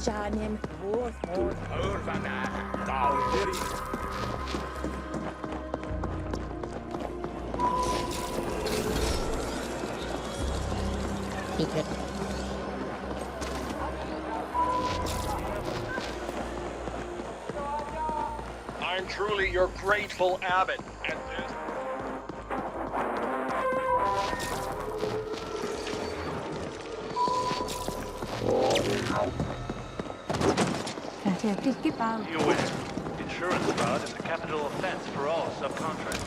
ścianiem. Kurwa, dał. I'm truly your grateful abbot. And this... You win. Insurance fraud is a capital offense for all subcontractors.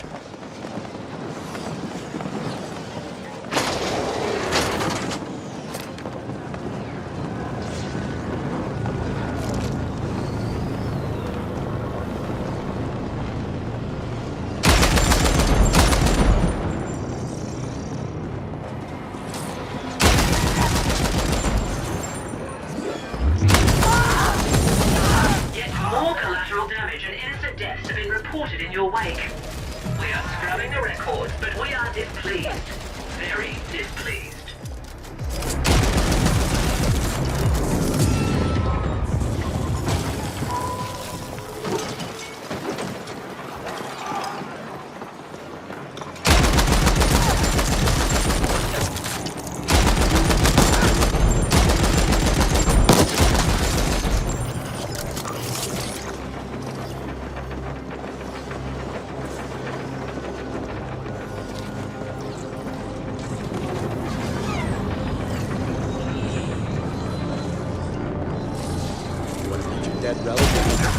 More collateral damage and innocent deaths have been reported in your wake. We are scrubbing the records, but we are displeased. Very displeased. Dead relative.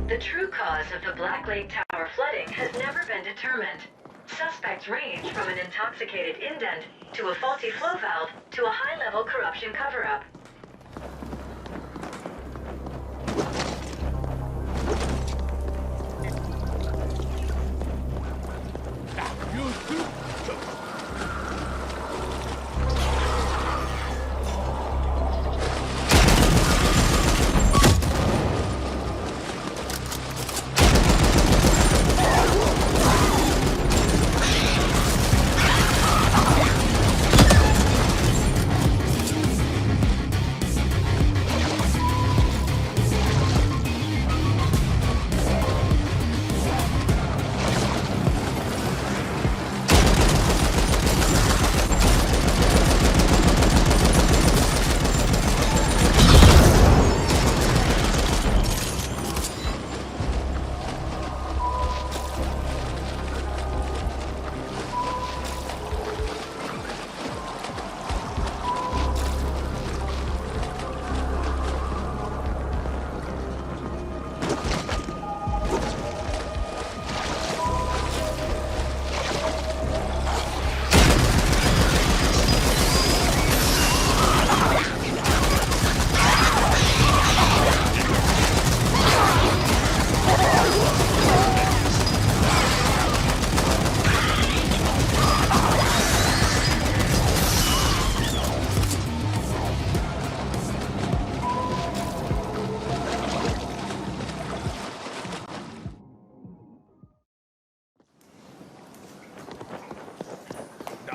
The true cause of the Black Lake Tower flooding has never been determined. Suspects range from an intoxicated indent to a faulty flow valve to a high-level corruption cover-up.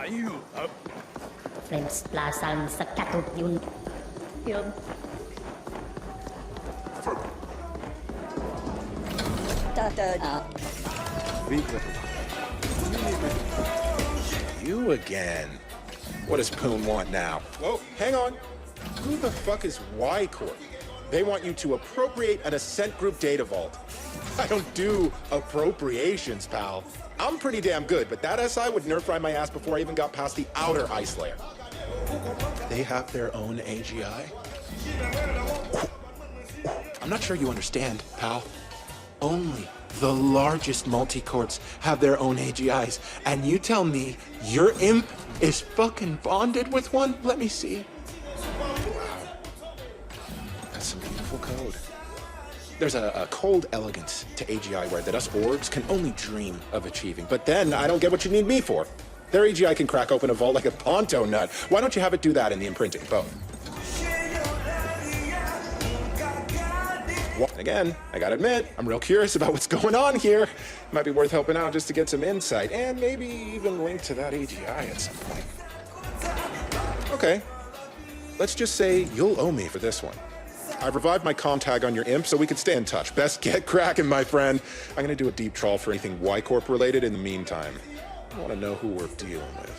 Flames plasang sa katog yun. Yun. You again. What does Poon want now? Whoa, hang on. Who the fuck is Y Corp? They want you to appropriate an Ascent group data vault. I don't do appropriations, pal. I'm pretty damn good, but that SI would nerf fry my ass before I even got past the outer ice layer. They have their own AGI? I'm not sure you understand, pal. Only the largest multi-corps have their own AGIs, and you tell me your imp is fucking bonded with one? Let me see. Wow. That's some beautiful code. There's a cold elegance to AGI where that us orgs can only dream of achieving. But then I don't get what you need me for. Their AGI can crack open a vault like a ponto nut. Why don't you have it do that in the imprinting? Both. And again, I gotta admit, I'm real curious about what's going on here. Might be worth helping out just to get some insight, and maybe even link to that AGI at some point. Okay, let's just say you'll owe me for this one. I've revived my comm tag on your imp so we can stay in touch. Best get cracking, my friend. I'm gonna do a deep trawl for anything Y-Corp related in the meantime. I wanna know who we're dealing with.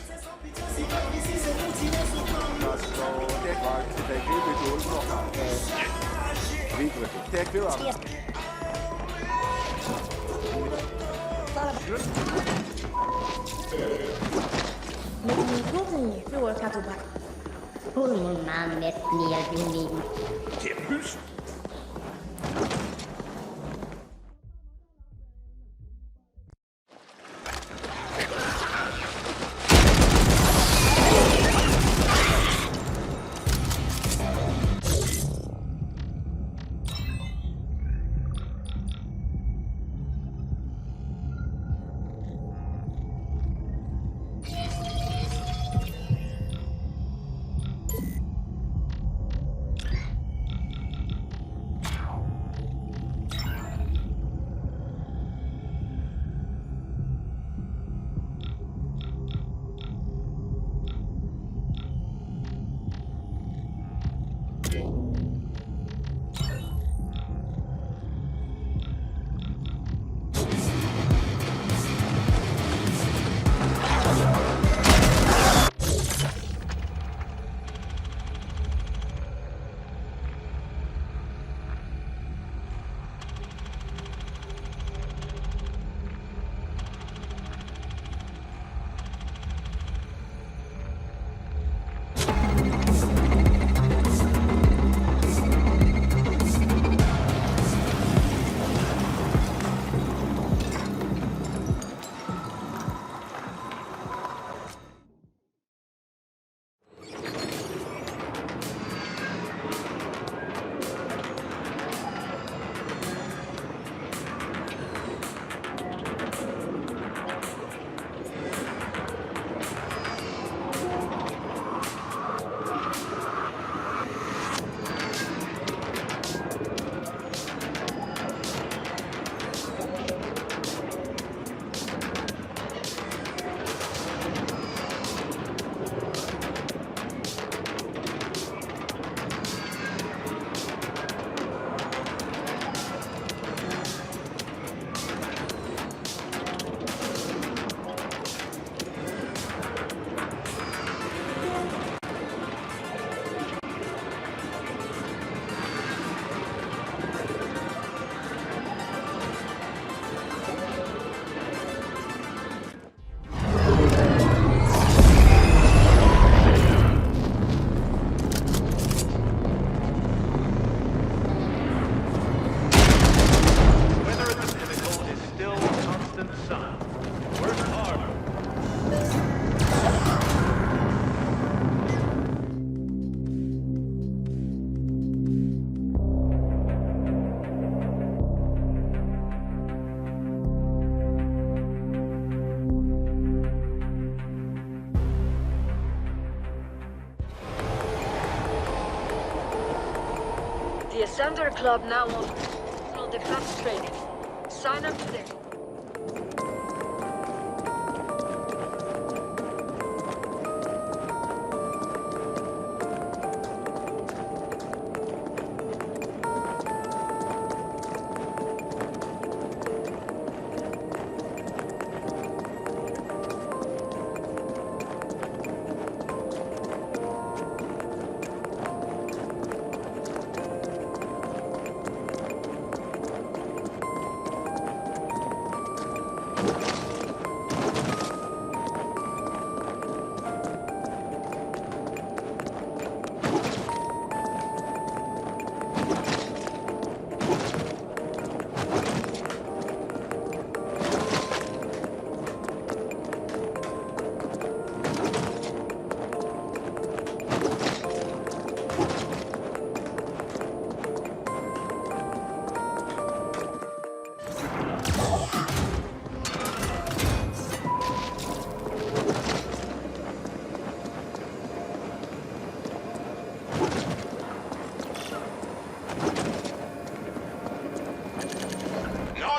Pulmamet niya yuning. The Ascender Club now offers personal defense training. Sign up today.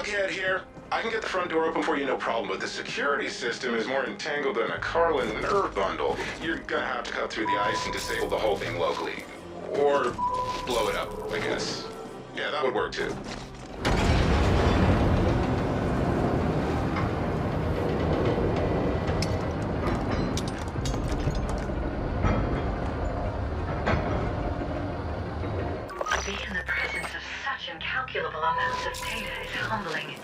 Bulkhead here. I can get the front door open for you, no problem, but the security system is more entangled than a Carlin nerve bundle. You're gonna have to cut through the ice and disable the whole thing locally. Or blow it up, I guess. Yeah, that would work too. To be in the presence of such incalculable amounts of data is humbling.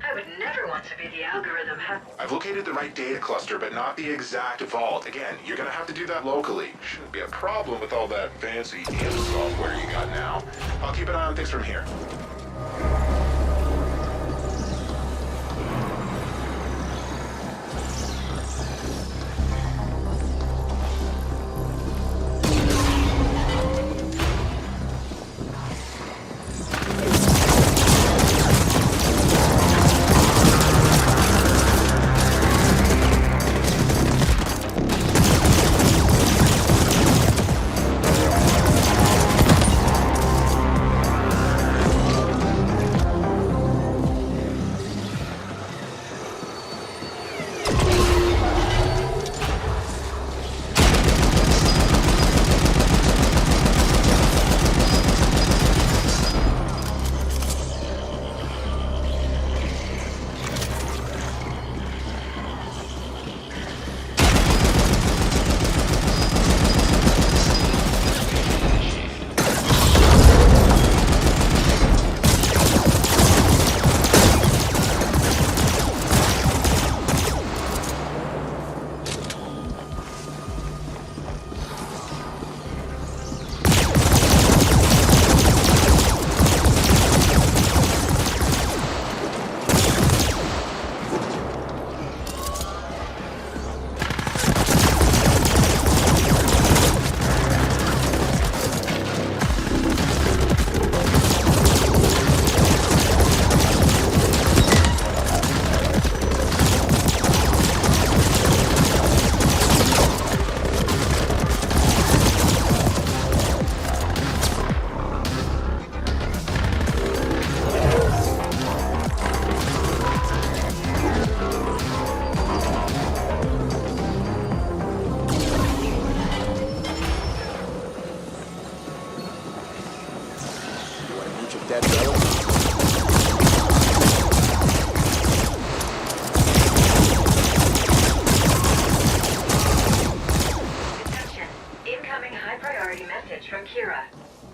I would never want to be the algorithm. I've located the right data cluster, but not the exact vault. Again, you're gonna have to do that locally. Shouldn't be a problem with all that fancy IM software you got now. I'll keep an eye on things from here.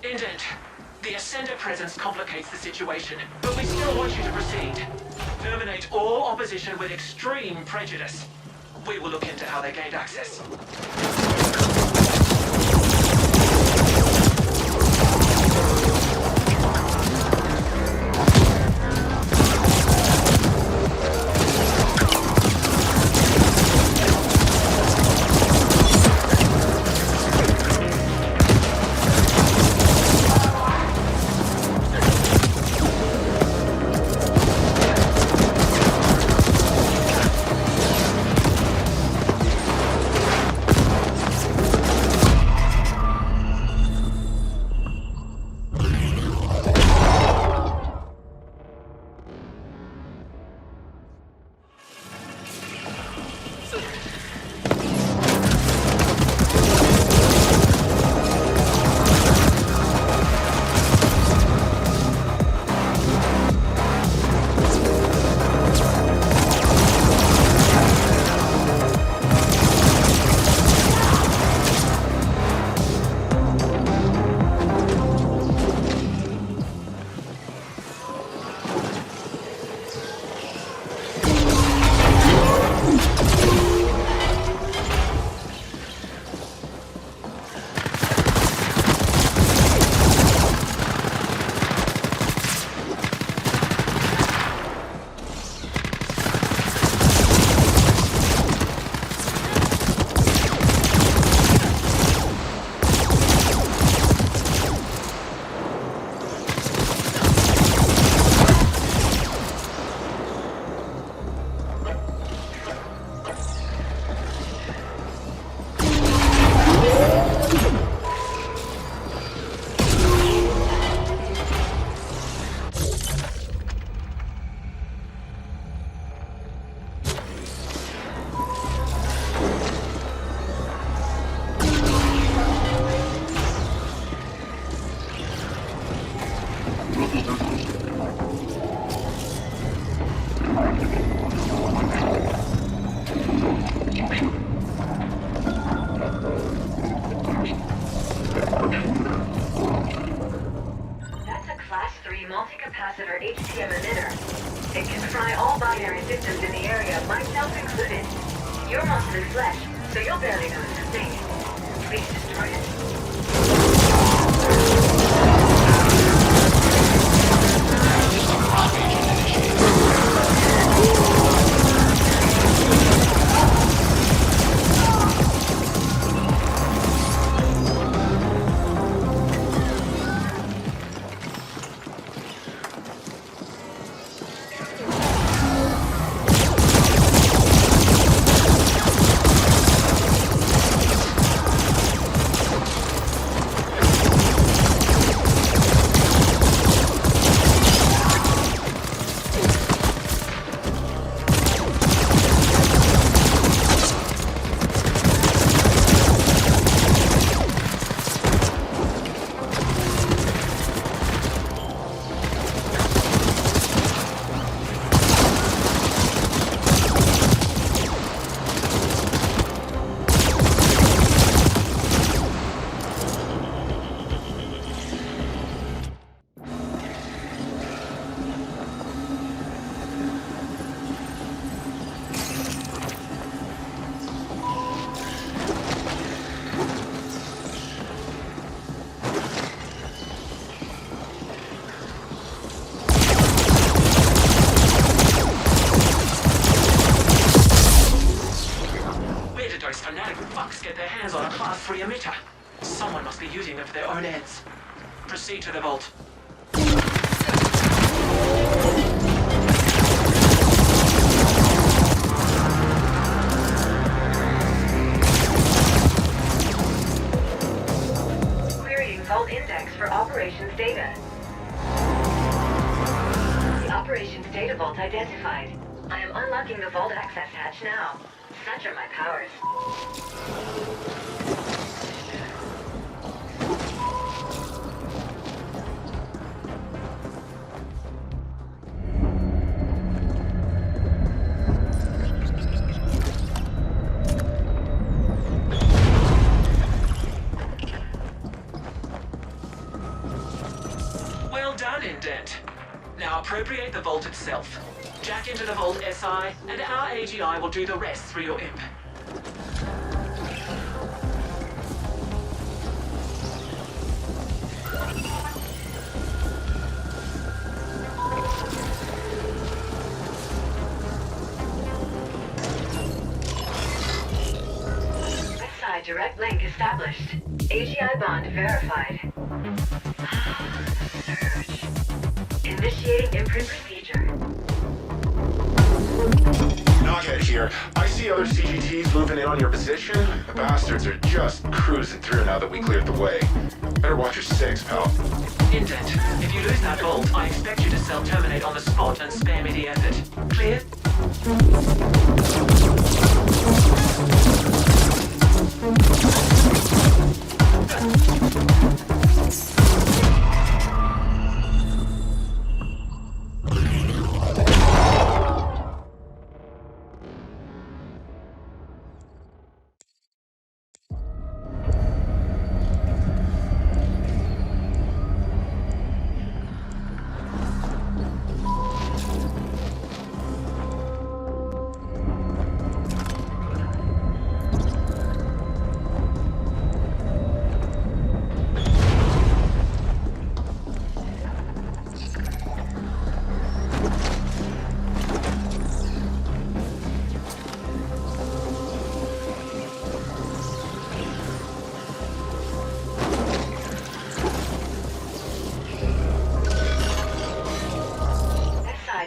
Indent, the Ascender presence complicates the situation, but we still want you to proceed. Terminate all opposition with extreme prejudice. We will look into how they gained access. It can fry all binary systems in the area, myself included. You're mostly flesh, so you'll barely notice a thing. Please destroy it. Get their hands on a Class 3 emitter. Someone must be using them for their own ends. Proceed to the vault. Querying Vault Index for Operations Data. The Operations Data Vault identified. I am unlocking the Vault access hatch now. Such are my powers. Well done, Indent. Now appropriate the vault itself. Jack into the vault SI, and our AGI will do the rest through your imp. SI direct link established. AGI bond verified. Surge. Initiating imprint procedure. Knockhead here. I see other CGTs moving in on your position. The bastards are just cruising through now that we cleared the way. Better watch your six, pal. Indent, if you lose that vault, I expect you to self-terminate on the spot and spare me the effort. Clear?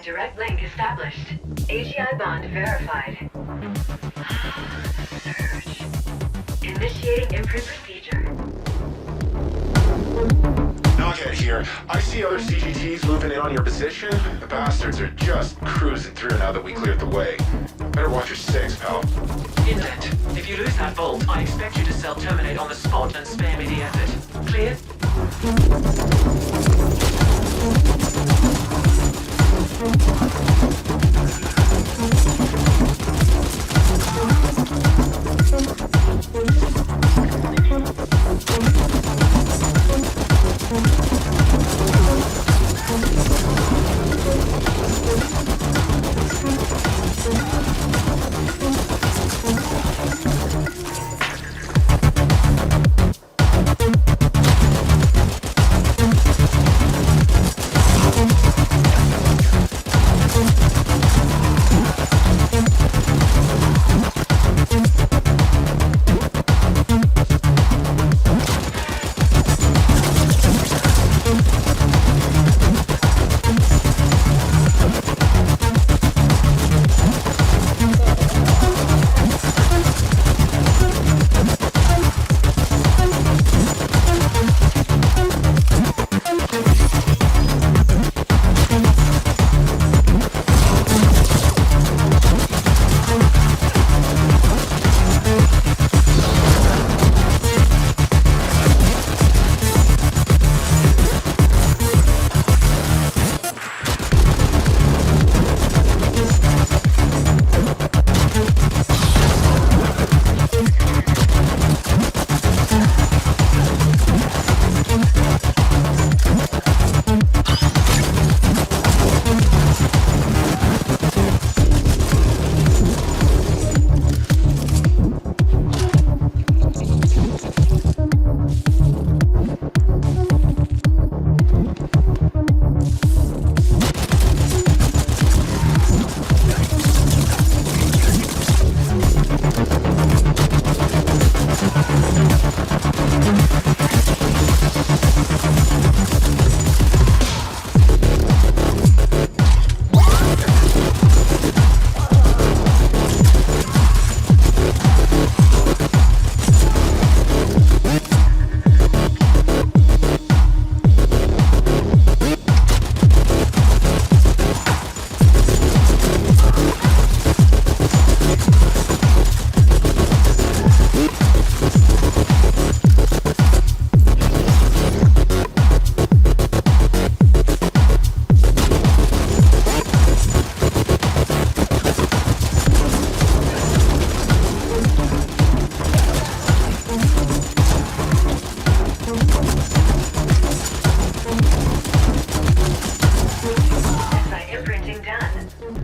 Direct link established. AGI bond verified. Surge. Initiating imprint procedure. Knockhead here. I see other CGTs moving in on your position. The bastards are just cruising through now that we cleared the way. Better watch your six, pal. Indent, if you lose that vault, I expect you to self-terminate on the spot and spare me the effort. Clear?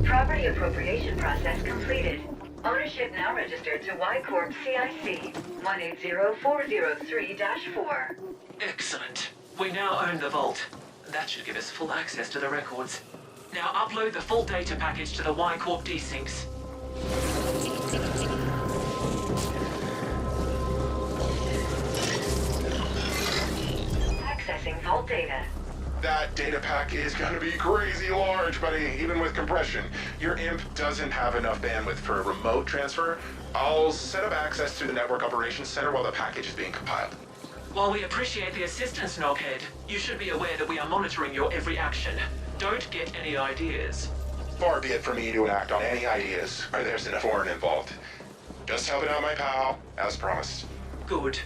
Property appropriation process completed. Ownership now registered to Y Corp CIC 180403-4. Excellent. We now own the vault. That should give us full access to the records. Now upload the full data package to the Y Corp desyncs. Accessing vault data. That data pack is gonna be crazy large, buddy, even with compression. Your imp doesn't have enough bandwidth for a remote transfer. I'll set up access through the Network Operations Center while the package is being compiled. While we appreciate the assistance, Knockhead, you should be aware that we are monitoring your every action. Don't get any ideas. Far be it from me to act on any ideas where there's enough foreign involved. Just helping out my pal, as promised. Good.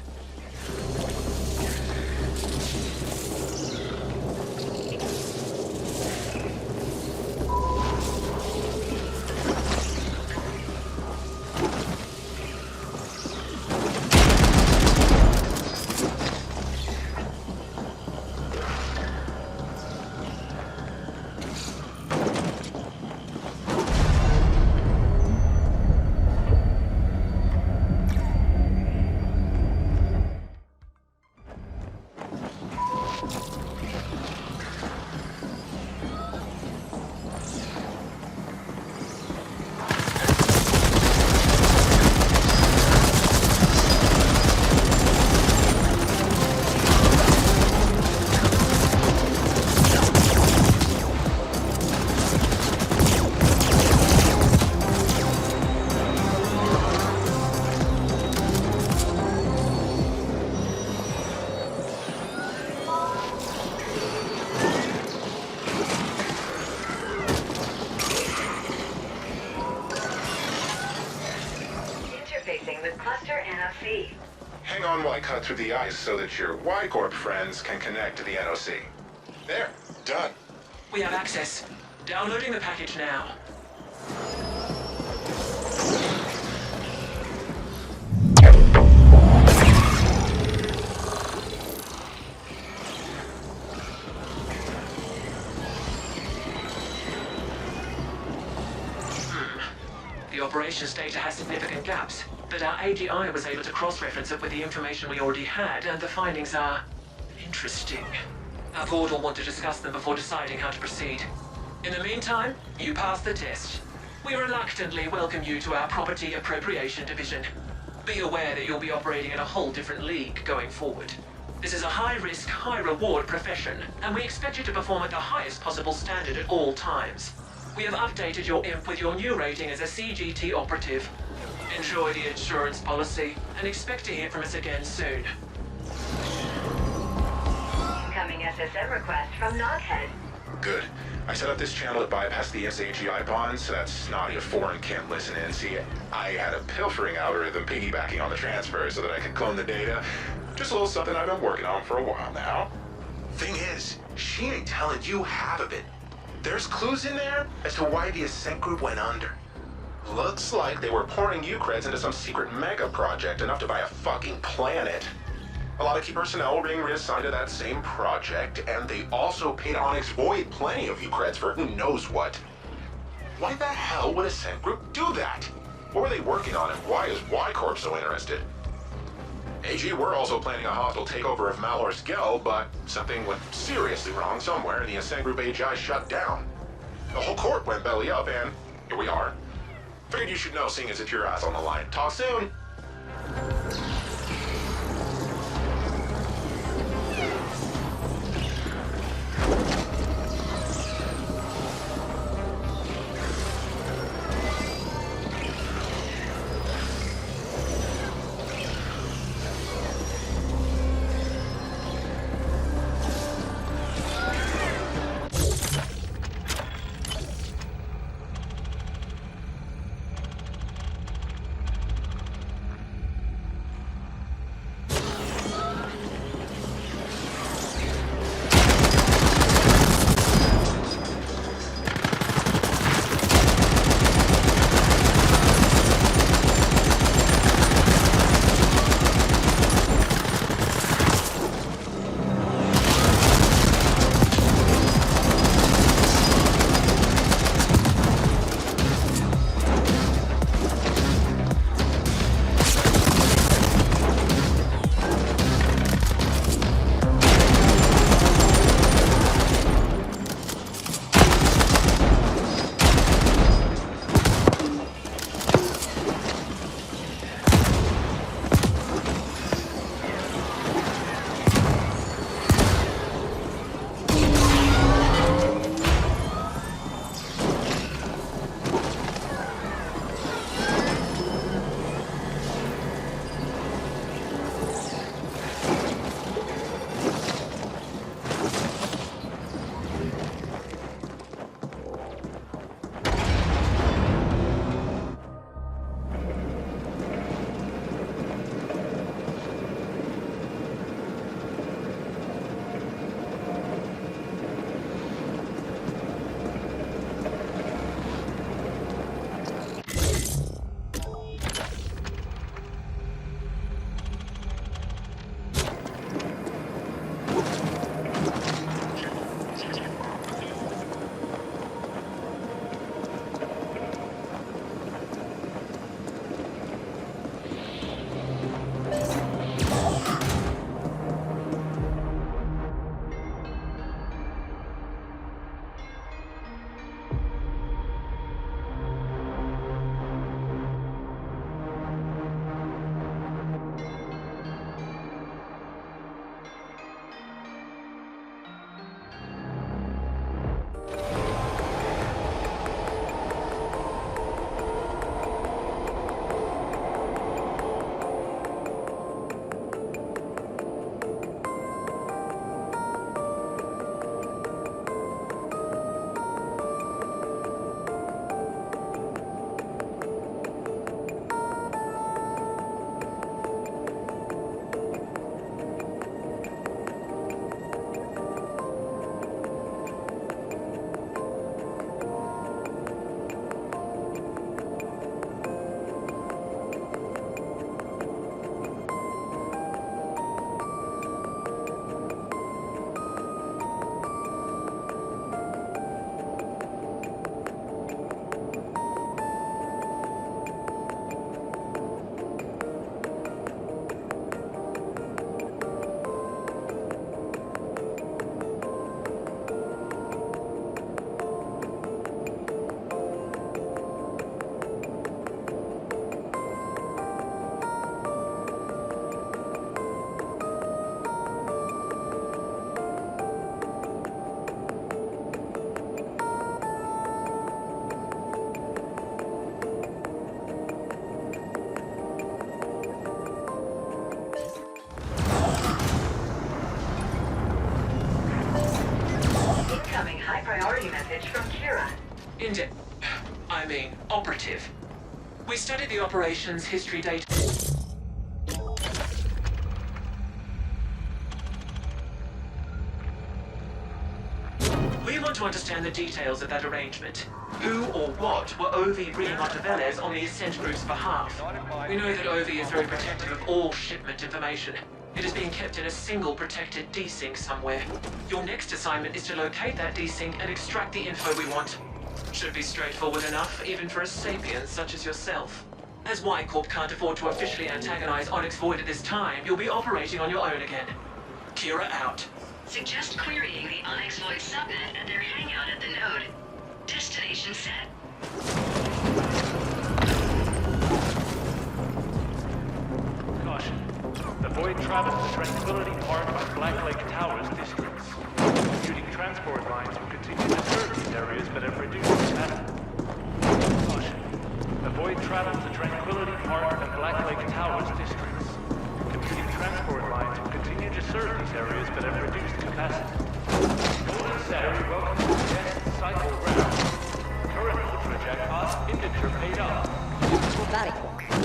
Hang on while I cut through the ice so that your Y-Corp friends can connect to the NOC. There, done. We have access. Downloading the package now. The operations data has significant gaps, but our AGI was able to cross-reference it with the information we already had, and the findings are interesting. Our board will want to discuss them before deciding how to proceed. In the meantime, you passed the test. We reluctantly welcome you to our Property Appropriation Division. Be aware that you'll be operating in a whole different league going forward. This is a high-risk, high-reward profession, and we expect you to perform at the highest possible standard at all times. We have updated your imp with your new rating as a CGT operative. Enjoy the insurance policy, and expect to hear from us again soon. Incoming SSM request from Knockhead. Good. I set up this channel to bypass the SAGI bonds so that snotty foreign can't listen in. See, I had a pilfering algorithm piggybacking on the transfer so that I could clone the data. Just a little something I've been working on for a while now. Thing is, she ain't telling you half of it. There's clues in there as to why the Ascent group went under. Looks like they were pouring Ucreds into some secret mega project enough to buy a fucking planet. A lot of key personnel were being reassigned to that same project, and they also paid Onyx Void plenty of Ucreds for who knows what. Why the hell would Ascent group do that? What were they working on, and why is Y-Corp so interested? AG, we're also planning a hostile takeover of Malor's Gel, but something went seriously wrong somewhere, and the Ascent Group AGI shut down. The whole court went belly up, and here we are. Figured you should know, seeing as it's your ass on the line. Talk soon! Operative. We studied the operation's history data. We want to understand the details of that arrangement. Who or what were OV bringing onto Velez on the Ascent group's behalf? We know that OV is very protective of all shipment information. It is being kept in a single protected desync somewhere. Your next assignment is to locate that desync and extract the info we want. Should be straightforward enough, even for a sapient such as yourself. As Y Corp can't afford to officially antagonize Onyx Void at this time, you'll be operating on your own again. Kira out. Suggest querying the Onyx Void subnet at their hangout at the node. Destination set. Caution. The Void travels the Tranquility Park by Black Lake Towers districts. Commuting transport lines will continue to serve these areas but have reduced capacity. Caution. The Void travels the Tranquility Park and Black Lake Towers districts. Commuting transport lines will continue to serve these areas but have reduced capacity. Golden Saturday welcomes to the test cycle round. Current Ultra Jackpot, indenture paid off. Got it.